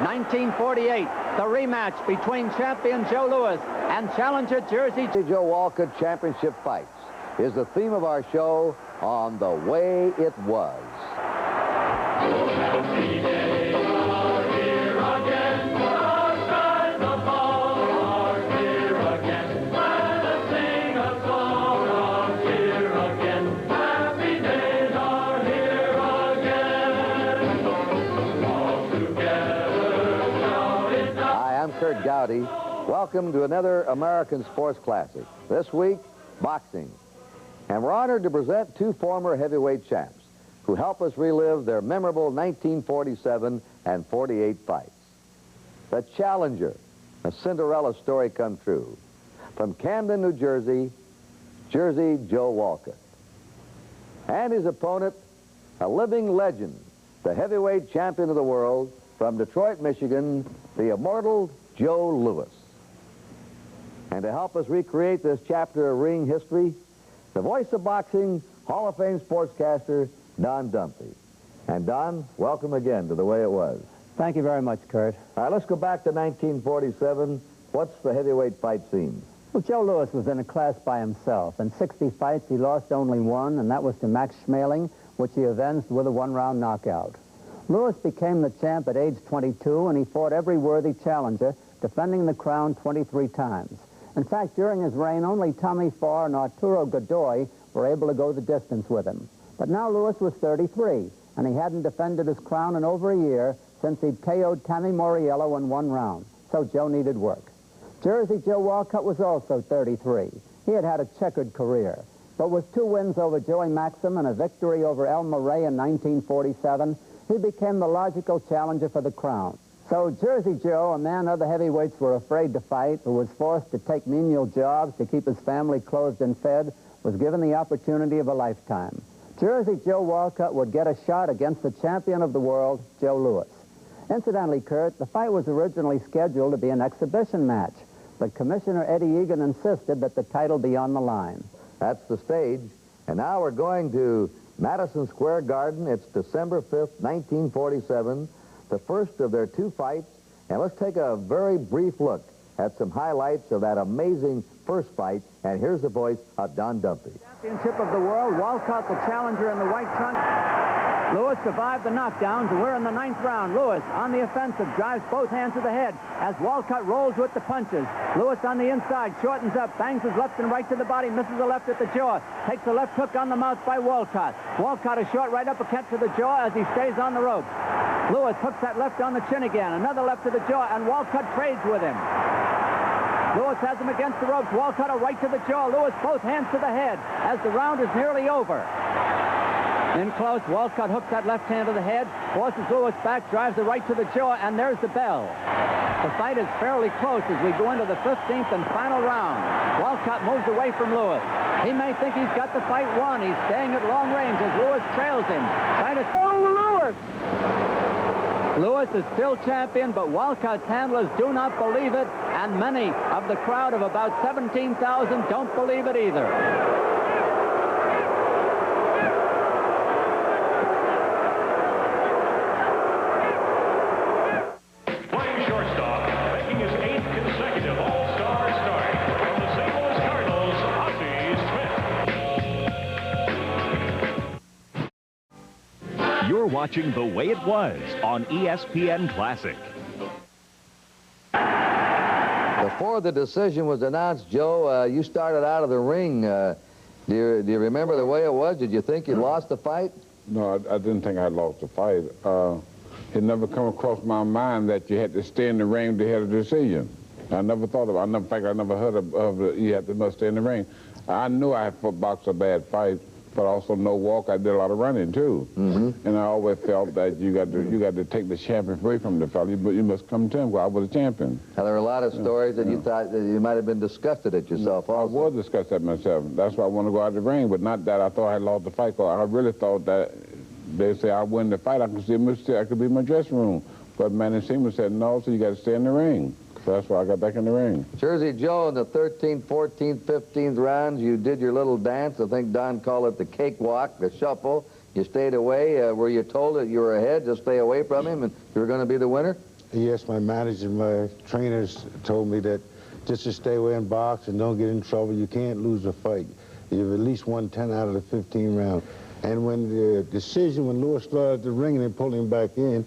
1948, the rematch between champion Joe Louis and challenger Jersey Joe Walcott Championship Fights is the theme of our show on The Way It Was. Gowdy. Welcome to another American sports classic. This week, boxing. And we're honored to present two former heavyweight champs who help us relive their memorable 1947 and 48 fights. The challenger, a Cinderella story come true. From Camden, New Jersey, Joe Walcott. And his opponent, a living legend, the heavyweight champion of the world, from Detroit, Michigan, the immortal Joe Louis. And to help us recreate this chapter of ring history, the voice of boxing, Hall of Fame sportscaster, Don Dumpy. And Don, welcome again to The Way It Was. Thank you very much, Kurt. All right, let's go back to 1947. What's the heavyweight fight scene? Well, Joe Louis was in a class by himself. In 60 fights, he lost only one, and that was to Max Schmeling, which he avenged with a one-round knockout. Louis became the champ at age 22, and he fought every worthy challenger, defending the crown 23 times. In fact, during his reign, only Tommy Farr and Arturo Godoy were able to go the distance with him. But now Louis was 33, and he hadn't defended his crown in over a year since he'd KO'd Tommy Moriello in one round. So Joe needed work. Jersey Joe Walcott was also 33. He had had a checkered career. But with 2 wins over Joey Maxim and a victory over El Murray in 1947, he became the logical challenger for the crown. So Jersey Joe, a man other heavyweights were afraid to fight, who was forced to take menial jobs to keep his family clothed and fed, was given the opportunity of a lifetime. Jersey Joe Walcott would get a shot against the champion of the world, Joe Louis. Incidentally, Kurt, the fight was originally scheduled to be an exhibition match, but Commissioner Eddie Egan insisted that the title be on the line. That's the stage. And now we're going to Madison Square Garden. It's December 5th, 1947, the first of their 2 fights. And let's take a very brief look at some highlights of that amazing first fight. And here's the voice of Don Dumpy. Championship of the world, Walcott the challenger in the white trunks. Louis survived the knockdowns, and we're in the 9th round. Louis on the offensive, drives both hands to the head as Walcott rolls with the punches. Louis on the inside, shortens up, bangs his left and right to the body, misses a left at the jaw, takes a left hook on the mouth by Walcott. Walcott a short right uppercut to the jaw as he stays on the rope. Louis hooks that left on the chin again, another left to the jaw, and Walcott trades with him. Louis has him against the ropes. Walcott a right to the jaw. Louis both hands to the head as the round is nearly over. In close, Walcott hooks that left hand to the head, forces Louis back, drives the right to the jaw, and there's the bell. The fight is fairly close as we go into the 15th and final round. Walcott moves away from Louis. He may think he's got the fight won. He's staying at long range as Louis trails him. Trying to throw Louis. Louis is still champion, but Walcott's handlers do not believe it, and many of the crowd of about 17,000 don't believe it either. You're watching The Way It Was on ESPN Classic. Before the decision was announced, Joe, you started out of the ring. Do you remember the way it was? Did you think you lost the fight? No, I didn't think I lost the fight. It never come across my mind that you had to stay in the ring to have a decision. I never thought of it. In fact, I never heard of you had to stay in the ring. I knew I had boxed a bad fight, but I also know Walcott did a lot of running too. Mm-hmm. And I always felt that you got to take the champion away from the fellow. You must come to him. Well, I was a champion. Now, there were a lot of stories that you thought that you might have been disgusted at yourself also. I was disgusted at myself. That's why I wanted to go out of the ring, but not that I thought I had lost the fight. I really thought that they say I win the fight, I could be in my dressing room. But Manny Seaman said, no, so you got to stay in the ring. So that's why I got back in the ring. Jersey Joe, in the 13th, 14th, 15th rounds, you did your little dance. I think Don called it the cakewalk, the shuffle. You stayed away. Were you told that you were ahead to stay away from him and you were going to be the winner? Yes, my manager and my trainers told me that just to stay away and box and don't get in trouble. You can't lose a fight. You've at least won 10 out of the 15 rounds. And when the decision, when Lewis started the ring and they pulled him back in,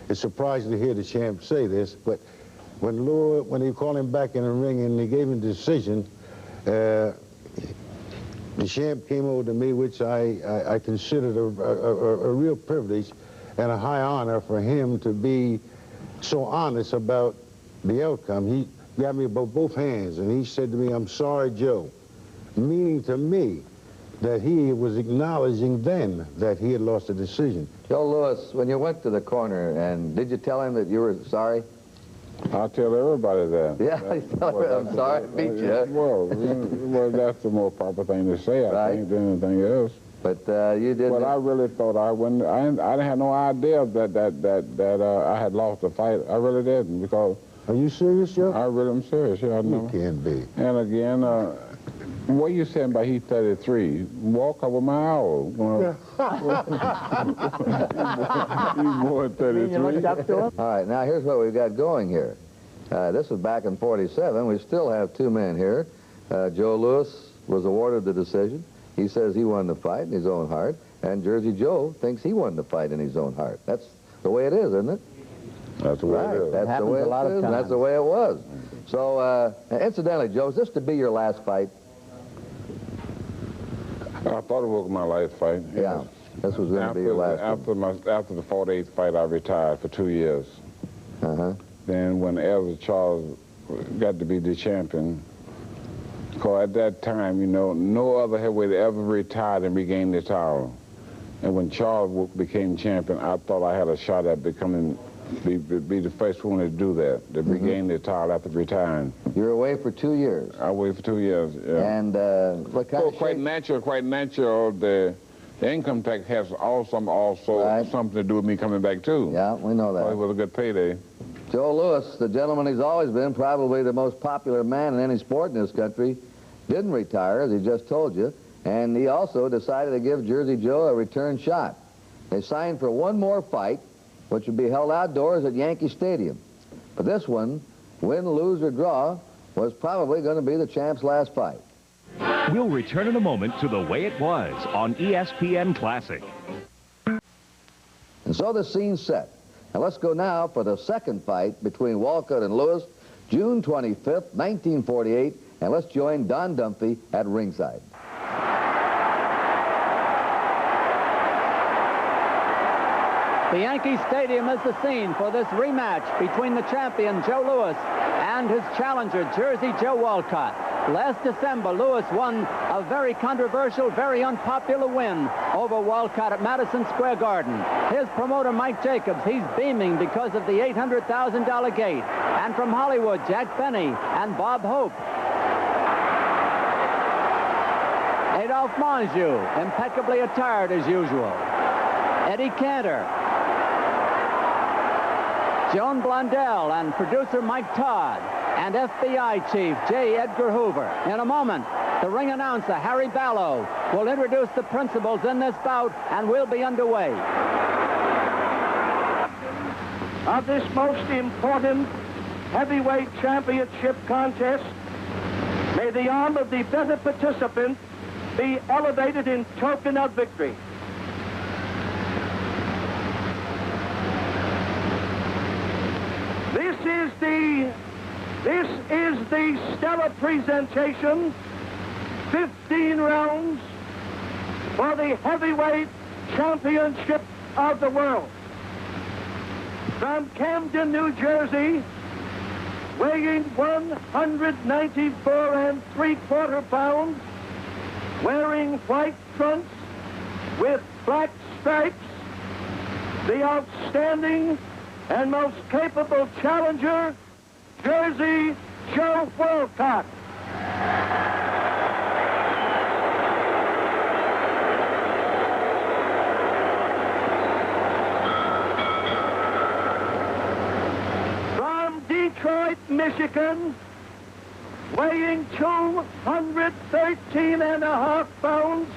it's surprising to hear the champ say this, but when they called him back in the ring and they gave him the decision, the champ came over to me, which I considered a real privilege and a high honor for him to be so honest about the outcome. He grabbed me by both hands and he said to me, "I'm sorry, Joe," meaning to me that he was acknowledging then that he had lost the decision. Joe Louis, when you went to the corner, and did you tell him that you were sorry? I tell everybody that. Yeah, you tell him, I'm sorry I beat you. Well, that's the more proper thing to say, I think, than anything else. But you didn't. But I really thought I wouldn't. I didn't have no idea that I had lost the fight. I really didn't, because. Are you serious, Joe? I really am serious. Yeah, I know. You can't be. And again, what you saying about he's 33? Walcott was my owl. He's more than 33. You looked up to him? All right, now here's what we've got going here. This was back in '47. We still have two men here. Joe Louis was awarded the decision. He says he won the fight in his own heart, and Jersey Joe thinks he won the fight in his own heart. That's the way it is, isn't it? That's the way it is. That's the way it is, and that's the way it was. So, incidentally, Joe, is this to be your last fight? I thought it was my last fight. Yeah, this was going to be your last one. After the 48th fight, I retired for 2 years. Then when Elder Charles got to be the champion, because at that time, you know, no other heavyweight ever retired and regained the title. And when Charles became champion, I thought I had a shot at becoming, be the first one to do that, to regain the title after retiring. You were away for 2 years. I waited for 2 years, yeah. And what kind of quite natural. The income tax has also something to do with me coming back, too. Yeah, we know that. It was a good payday. Joe Louis, the gentleman he's always been, probably the most popular man in any sport in this country, didn't retire, as he just told you, and he also decided to give Jersey Joe a return shot. They signed for one more fight, which would be held outdoors at Yankee Stadium. But this one, win, lose, or draw, was probably going to be the champ's last fight. We'll return in a moment to The Way It Was on ESPN Classic. And so the scene's set. Now let's go now for the second fight between Walcott and Louis, June 25th, 1948, and let's join Don Dumphy at ringside. The Yankee Stadium is the scene for this rematch between the champion, Joe Louis, and his challenger, Jersey Joe Walcott. Last December, Louis won a very controversial, very unpopular win over Walcott at Madison Square Garden. His promoter, Mike Jacobs, he's beaming because of the $800,000 gate. And from Hollywood, Jack Benny and Bob Hope. Adolphe Menjou, impeccably attired as usual. Eddie Cantor. Joan Blondell and producer Mike Todd. And FBI Chief J. Edgar Hoover. In a moment, the ring announcer, Harry Ballow, will introduce the principals in this bout, and we'll be underway. Of this most important heavyweight championship contest, may the arm of the better participant be elevated in token of victory. This is the stellar presentation, 15 rounds for the heavyweight championship of the world. From Camden, New Jersey, weighing 194 3/4 pounds, wearing white trunks with black stripes, the outstanding and most capable challenger, Jersey Joe Walcott. From Detroit, Michigan, weighing 213.5 pounds,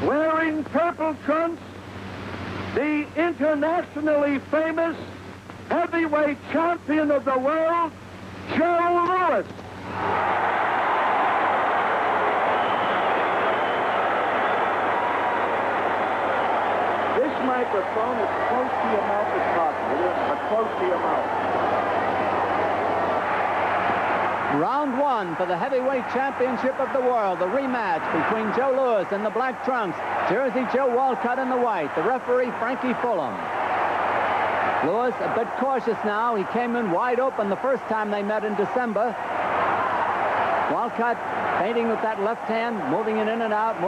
wearing purple trunks, the internationally famous heavyweight champion of the world, Joe Louis. This microphone is close to your mouth as possible, close to your mouth. Round one for the heavyweight championship of the world, the rematch between Joe Louis in the black trunks, Jersey Joe Walcott in the white, the referee Frankie Fulham. Louis a bit cautious now. He came in wide open the first time they met in December. Walcott feinting with that left hand, moving it in and out,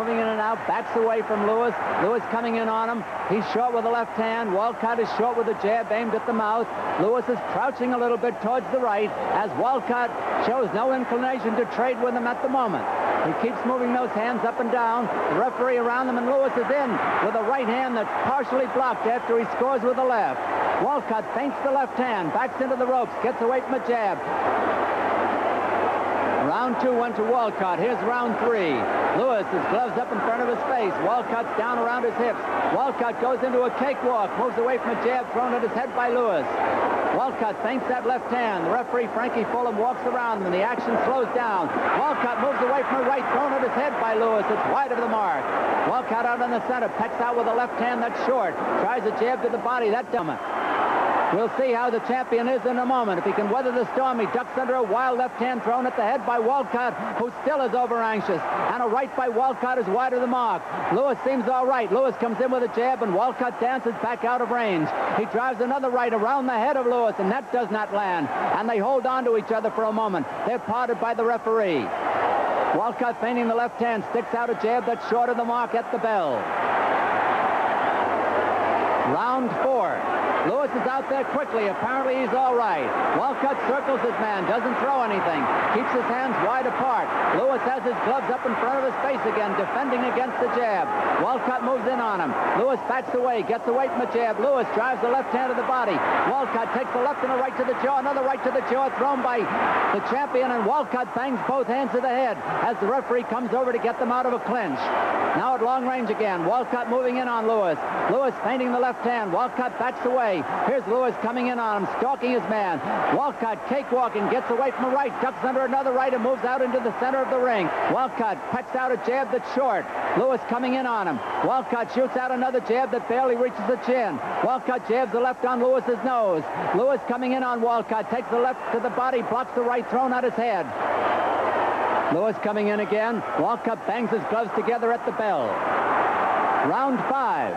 backs away from Louis. Louis coming in on him. He's short with the left hand. Walcott is short with a jab aimed at the mouth. Louis is crouching a little bit towards the right as Walcott shows no inclination to trade with him at the moment. He keeps moving those hands up and down. The referee around them, and Louis is in with a right hand that's partially blocked after he scores with the left. Walcott feints the left hand, backs into the ropes, gets away from a jab. Round two went to Walcott. Here's round three. Louis, his gloves up in front of his face. Walcott's down around his hips. Walcott goes into a cakewalk, moves away from a jab thrown at his head by Louis. Walcott feints that left hand. The referee, Frankie Fulham, walks around him, and the action slows down. Walcott moves away from a right thrown at his head by Louis. It's wide of the mark. Walcott out in the center, pecks out with a left hand that's short. Tries a jab to the body. That dumb. We'll see how the champion is in a moment. If he can weather the storm, he ducks under a wild left hand thrown at the head by Walcott, who still is over anxious. And a right by Walcott is wide of the mark. Louis seems all right. Louis comes in with a jab, and Walcott dances back out of range. He drives another right around the head of Louis, and that does not land. And they hold on to each other for a moment. They're parted by the referee. Walcott feinting the left hand, sticks out a jab that's short of the mark at the bell. Round four. Louis is out there quickly. Apparently he's all right. Walcott circles his man, doesn't throw anything, keeps his hands wide apart. Louis has his gloves up in front of his face again, defending against the jab. Walcott moves in on him. Louis backs away, gets away from the jab. Louis drives the left hand to the body. Walcott takes the left and a right to the jaw, another right to the jaw thrown by the champion, and Walcott bangs both hands to the head as the referee comes over to get them out of a clinch. Now at long range again, Walcott moving in on Louis. Louis feinting the left hand. Walcott backs away. Here's Louis coming in on him, stalking his man. Walcott cakewalking, gets away from the right, ducks under another right, and moves out into the center of the ring. Walcott pecks out a jab that's short. Louis coming in on him. Walcott shoots out another jab that barely reaches the chin. Walcott jabs the left on Louis's nose. Louis coming in on Walcott, takes the left to the body, blocks the right thrown at his head. Louis coming in again. Walcott bangs his gloves together at the bell. Round five.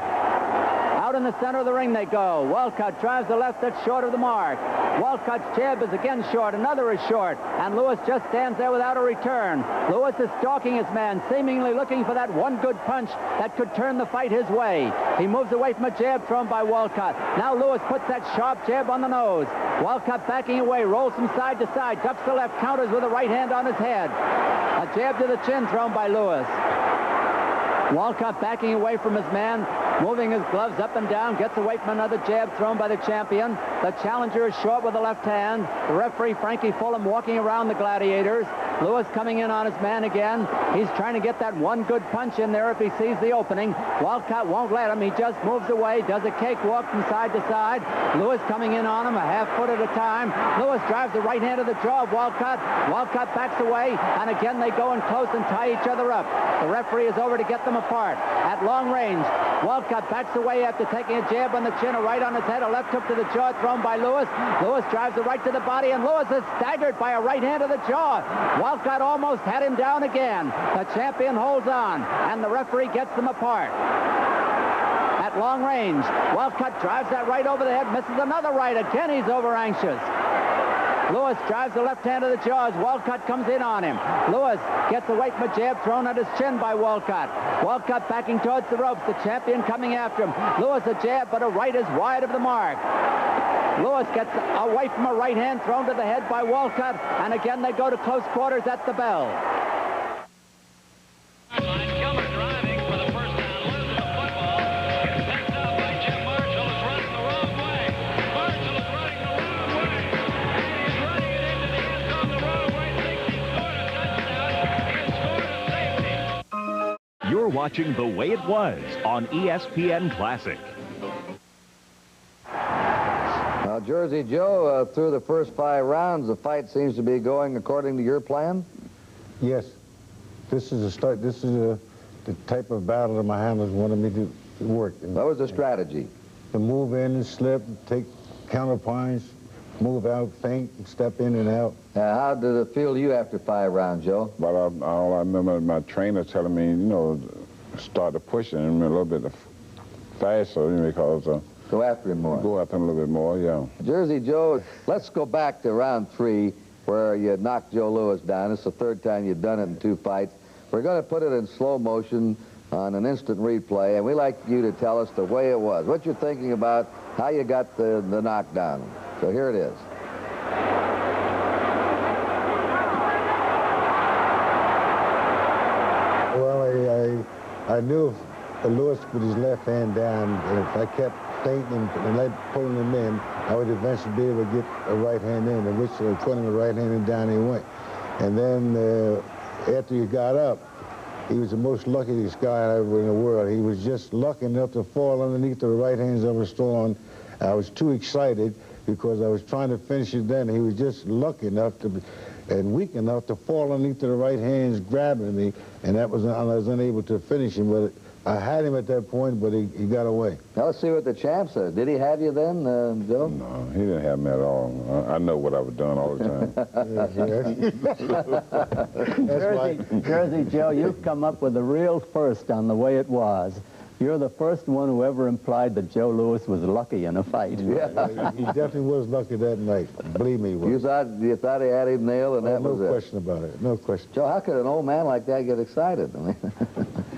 Out in the center of the ring they go. Walcott drives the left that's short of the mark. Walcott's jab is again short. Another is short. And Louis just stands there without a return. Louis is stalking his man, seemingly looking for that one good punch that could turn the fight his way. He moves away from a jab thrown by Walcott. Now Louis puts that sharp jab on the nose. Walcott backing away, rolls from side to side, ducks the left, counters with a right hand on his head. A jab to the chin thrown by Louis. Walcott backing away from his man, moving his gloves up and down, gets away from another jab thrown by the champion. The challenger is short with the left hand. The referee, Frankie Fulham, walking around the gladiators. Louis coming in on his man again. He's trying to get that one good punch in there if he sees the opening. Walcott won't let him. He just moves away, does a cakewalk from side to side. Louis coming in on him a half foot at a time. Louis drives the right hand to the jaw of Walcott. Walcott backs away, and again they go in close and tie each other up. The referee is over to get them apart. At long range, Walcott backs away after taking a jab on the chin, a right on his head, a left hook to the jaw thrown by Louis. Louis drives the right to the body, and Louis is staggered by a right hand to the jaw. Walcott almost had him down again. The champion holds on, and the referee gets them apart. At long range, Walcott drives that right over the head, misses another right. Again, he's over anxious. Louis drives the left hand to the jaw as Walcott comes in on him. Louis gets away from a jab thrown at his chin by Walcott. Walcott backing towards the ropes. The champion coming after him. Louis a jab, but a right is wide of the mark. Louis gets away from a right hand thrown to the head by Walcott, and again they go to close quarters at the bell. You're watching The Way It Was on ESPN Classic. Jersey Joe, through the first 5 rounds, the fight seems to be going according to your plan? Yes. This is a start. This is the type of battle that my handlers wanted me to work. What was the strategy? To move in and slip, take counter punch, move out, feint, step in and out. How did it feel to you after 5 rounds, Joe? But all I remember my trainer telling me, you know, start to pushing him a little bit faster, because... Go after him more. Go after him a little bit more, yeah. Jersey Joe, let's go back to round 3 where you knocked Joe Louis down. It's the 3rd time you've done it in 2 fights. We're going to put it in slow motion on an instant replay, and we'd like you to tell us the way it was, what you're thinking about, how you got the knockdown. So here it is. Well, I knew if Louis put his left hand down, and if I kept feinting and pulling him in, I would eventually be able to get a right hand in, and which putting the right hand in down he went. And then after he got up, he was the most luckiest guy ever in the world. He was just lucky enough to fall underneath the right hands I was throwing. I was too excited because I was trying to finish it then. He was just lucky enough to and weak enough to fall underneath the right hands grabbing me, and I was unable to finish him. But I had him at that point, but he got away. Now let's see what the champ said. Did he have you then, Joe? No, he didn't have me at all. I know what I was doing all the time. Jersey Joe, you've come up with the real first on the way it was. You're the first one who ever implied that Joe Louis was lucky in a fight. Yeah, he definitely was lucky that night. Believe me. You thought he had him nailed, and that was it? No question about it. No question. Joe, how could an old man like that get excited? I mean,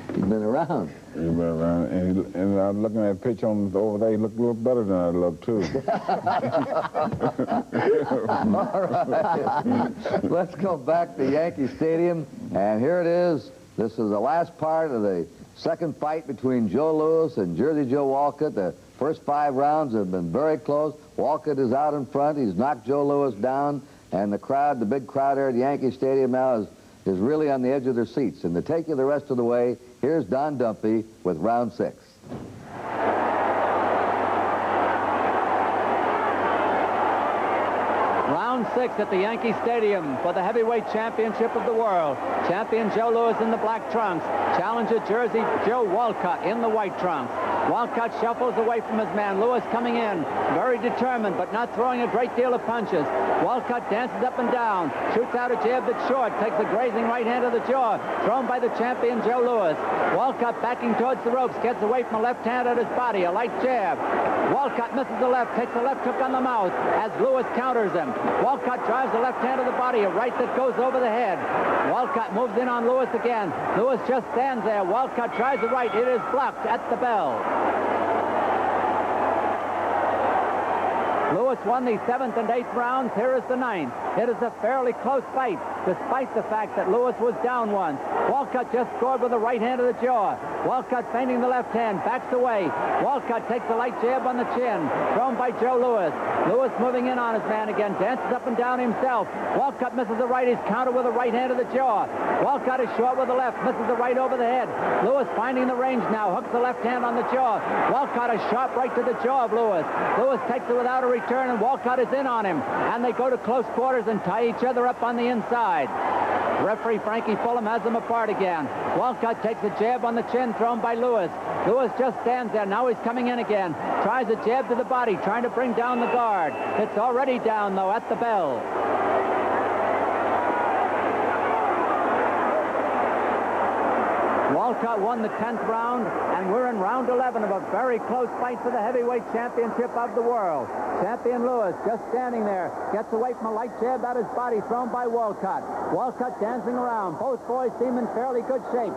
he's been around. He's been around, and I'm looking at a picture over there. He looked a little better than I look, too. All right. Let's go back to Yankee Stadium, and here it is. This is the last part of the second fight between Joe Louis and Jersey Joe Walcott. The first 5 rounds have been very close. Walcott is out in front. He's knocked Joe Louis down, and the crowd, the big crowd here at Yankee Stadium now is really on the edge of their seats. And to take you the rest of the way, here's Don Dumpy with round 6. Round 6 at the Yankee Stadium for the heavyweight championship of the world. Champion Joe Louis in the black trunks. Challenger Jersey Joe Walcott in the white trunks. Walcott shuffles away from his man. Louis coming in, very determined, but not throwing a great deal of punches. Walcott dances up and down, shoots out a jab that's short, takes a grazing right hand to the jaw, thrown by the champion Joe Louis. Walcott backing towards the ropes, gets away from a left hand at his body, a light jab. Walcott misses the left, takes a left hook on the mouth as Louis counters him. Walcott drives the left hand to the body, a right that goes over the head. Walcott moves in on Louis again. Louis just stands there. Walcott tries the right. It is blocked at the bell. Louis won the 7th and 8th rounds. Here is the 9th. It is a fairly close fight, despite the fact that Louis was down once. Walcott just scored with a right hand to the jaw. Walcott feinting the left hand, backs away. Walcott takes a light jab on the chin, thrown by Joe Louis. Louis moving in on his man again, dances up and down himself. Walcott misses the right. He's countered with a right hand to the jaw. Walcott is short with the left, misses the right over the head. Louis finding the range now, hooks the left hand on the jaw. Walcott a sharp right to the jaw of Louis. Louis takes it without a return, and Walcott is in on him. And they go to close quarters and tie each other up on the inside. Referee Frankie Fulham has them apart again. Walcott takes a jab on the chin, thrown by Louis. Louis just stands there. Now he's coming in again. Tries a jab to the body, trying to bring down the guard. It's already down, though, at the bell. Walcott won the 10th round, and we're in round 11 of a very close fight for the heavyweight championship of the world. Champion Louis just standing there, gets away from a light jab at his body, thrown by Walcott. Walcott dancing around. Both boys seem in fairly good shape.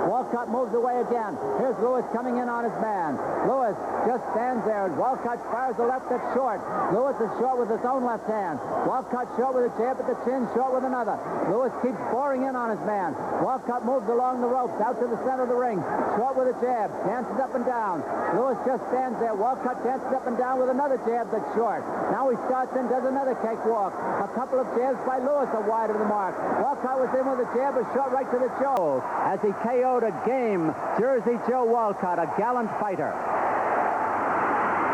Walcott moves away again. Here's Louis coming in on his man. Louis just stands there. Walcott fires a left that's short. Louis is short with his own left hand. Walcott short with a jab at the chin, short with another. Louis keeps boring in on his man. Walcott moves along the ropes out to the center of the ring. Short with a jab. Dances up and down. Louis just stands there. Walcott dances up and down with another jab that's short. Now he starts in, does another cakewalk. A couple of jabs by Louis are wide of the mark. Walcott was in with a jab, a short right to the jaw as he KO'd a game Jersey Joe Walcott, a gallant fighter.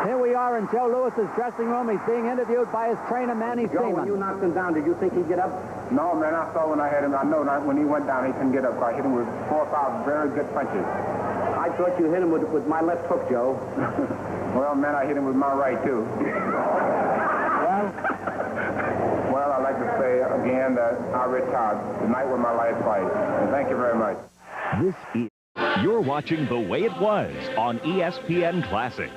Here we are in Joe Lewis's dressing room. He's being interviewed by his trainer, Manny Joe, when you Seaman. knocked him down, did you think he'd get up? No, man, I saw when I had him. I know when he went down, he couldn't get up. I hit him with 4 or 5 very good punches. I thought you hit him with my left hook, Joe. Well, man, I hit him with my right, too. Well, I'd like to say again that I retired. Tonight was my last fight. And thank you very much. This is... You're watching The Way It Was on ESPN Classic.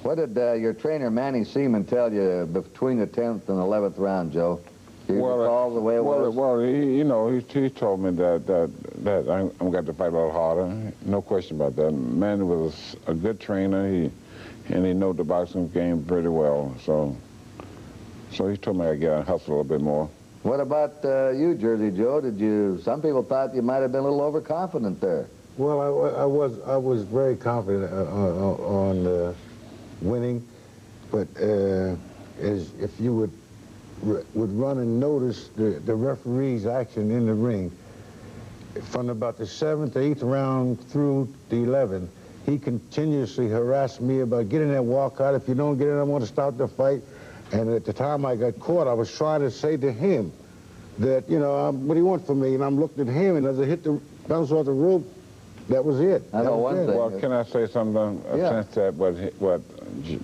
What did your trainer, Manny Seaman, tell you between the 10th and 11th round, Joe? Do you recall the way it was? Well, he told me that I'm got to fight a little harder. No question about that. Manny was a good trainer. And he knows the boxing game pretty well. So he told me I got to hustle a little bit more. What about you, Jersey Joe? Some people thought you might have been a little overconfident there. Well, I was very confident on winning, but if you would run and notice the referee's action in the ring, from about the 7th, 8th round through the 11th, he continuously harassed me about getting that Walcott. If you don't get it, I want to stop the fight. And at the time I got caught, I was trying to say to him that, what do you want from me? And I'm looking at him, and as I hit the bounce off the rope, that was it. I know one thing. Well, can I say something? Yeah. Since that what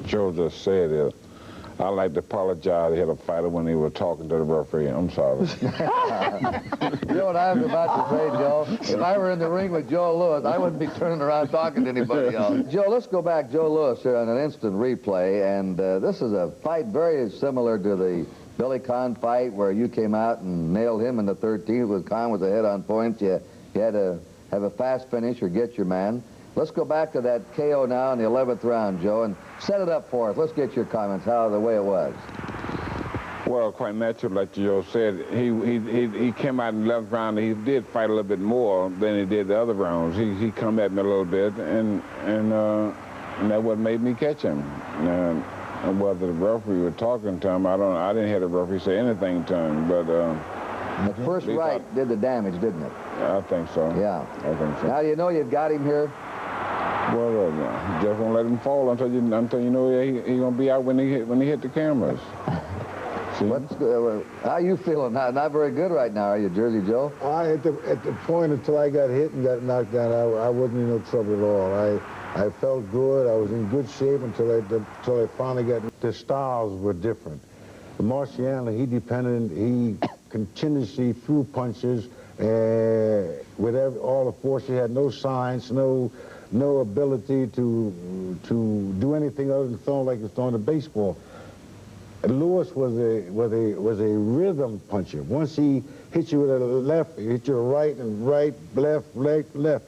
Joe just said is, I like to apologize to the fighter when he was talking to the referee. I'm sorry. You know what I was about to say, Joe? If I were in the ring with Joe Louis, I wouldn't be turning around talking to anybody else. Joe, let's go back. Joe Louis here on an instant replay, and this is a fight very similar to the Billy Conn fight where you came out and nailed him in the 13th with Conn was ahead on points. You had to have a fast finish or get your man. Let's go back to that KO now in the 11th round, Joe, and set it up for us. Let's get your comments, the way it was. Well, quite natural, like Joe said. He came out in the 11th round. He did fight a little bit more than he did the other rounds. He come at me a little bit, and that what made me catch him. And whether the referee was talking to him, I don't know. I didn't hear the referee say anything to him, but... the first right did the damage, didn't it? I think so. Yeah. I think so. Now, do you know you've got him here? Well, just won't let him fall until you know he's gonna be out when he hit the cameras. How you feeling? Not very good right now, are you, Jersey Joe? At the point until I got hit and got knocked down, I wasn't in no trouble at all. I felt good. I was in good shape until I finally got. The styles were different. Marciano, he continuously threw punches with all the force. He had no science, no ability to do anything other than throw like he was throwing a baseball. Lewis was a rhythm puncher. Once he hit you with a left, he hit you a right and right, left, left.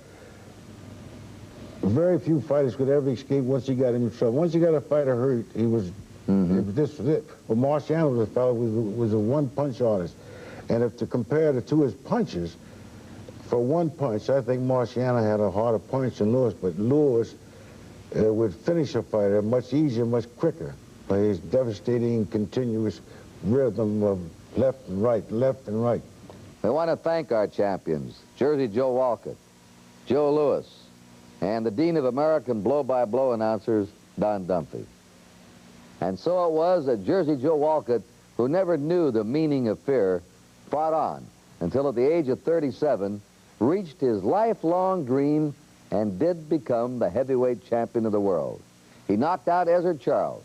Very few fighters could ever escape once he got in trouble. Once he got a fighter hurt, he was. This was it. But Marciano was a fellow was a one-punch artist, and if to compare the two his punches, for one punch, I think Marciano had a harder punch than Lewis, but Lewis would finish a fighter much easier, much quicker by his devastating, continuous rhythm of left and right, left and right. We want to thank our champions, Jersey Joe Walcott, Joe Louis, and the Dean of American blow-by-blow announcers, Don Dunphy. And so it was that Jersey Joe Walcott, who never knew the meaning of fear, fought on until at the age of 37, reached his lifelong dream and did become the heavyweight champion of the world. He knocked out Ezzard Charles.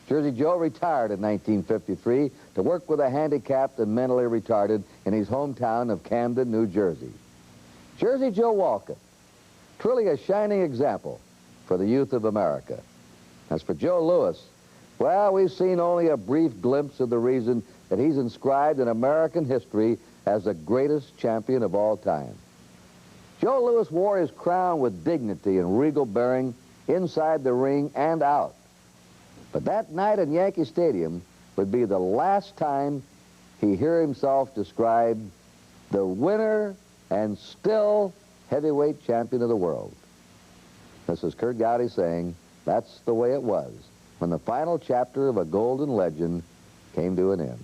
Jersey Joe retired in 1953 to work with the handicapped and mentally retarded in his hometown of Camden, New Jersey. Jersey Joe Walcott, truly a shining example for the youth of America. As for Joe Louis, well, we've seen only a brief glimpse of the reason that he's inscribed in American history as the greatest champion of all time. Joe Louis wore his crown with dignity and regal bearing inside the ring and out. But that night at Yankee Stadium would be the last time he hear himself described the winner and still heavyweight champion of the world. This is Kurt Gowdy saying, that's the way it was when the final chapter of a golden legend came to an end.